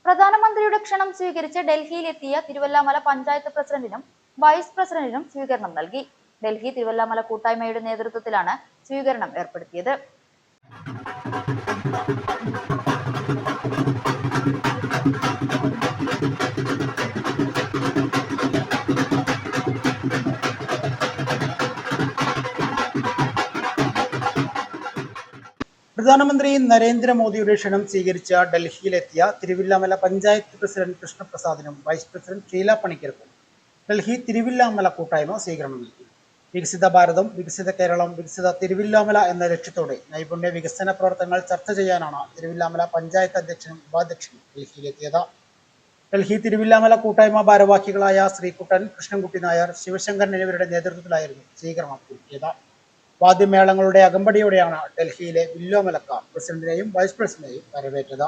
പ്രധാനമന്ത്രിയുടെ ക്ഷണം സ്വീകരിച്ച് ഡൽഹിയിലെത്തിയ തിരുവല്ലാമല പഞ്ചായത്ത് പ്രസിഡന്റിനും വൈസ് പ്രസിഡന്റിനും സ്വീകരണം നൽകി. ഡൽഹി തിരുവല്ലാമല കൂട്ടായ്മയുടെ നേതൃത്വത്തിലാണ് സ്വീകരണം ഏർപ്പെടുത്തിയത്. പ്രധാനമന്ത്രി നരേന്ദ്രമോദിയുടെ ക്ഷണം സ്വീകരിച്ച ഡൽഹിയിലെത്തിയ തിരുവില്ലാമല പഞ്ചായത്ത് പ്രസിഡന്റ് കൃഷ്ണപ്രസാദിനും വൈസ് പ്രസിഡന്റ് ഷീല പണിക്കർക്കും ഡൽഹി തിരുവില്ലാമല കൂട്ടായ്മ സ്വീകരണം നൽകി. വികസിത ഭാരതം, വികസിത കേരളം, വികസിത തിരുവില്ലാമല എന്ന ലക്ഷ്യത്തോടെ നൈപുണ്യ വികസന പ്രവർത്തനങ്ങൾ ചർച്ച ചെയ്യാനാണ് തിരുവില്ലാമല പഞ്ചായത്ത് അധ്യക്ഷനും ഉപാധ്യക്ഷനും ഡൽഹിയിലെത്തിയത്. ഡൽഹി തിരുവില്ലാമല കൂട്ടായ്മ ഭാരവാഹികളായ ശ്രീകുട്ടൻ, കൃഷ്ണൻകുട്ടി നായർ, ശിവശങ്കരൻ എന്നിവരുടെ നേതൃത്വത്തിലായിരുന്നു സ്വീകരണം ഒരുക്കിയത്. വാദ്യമേളങ്ങളുടെ അകമ്പടിയോടെയാണ് ഡൽഹിയിലെ വില്ലോമലക്കാർ പ്രസിഡന്റിനെയും വൈസ് പ്രസിഡന്റിനെയും വരവേറ്റത്.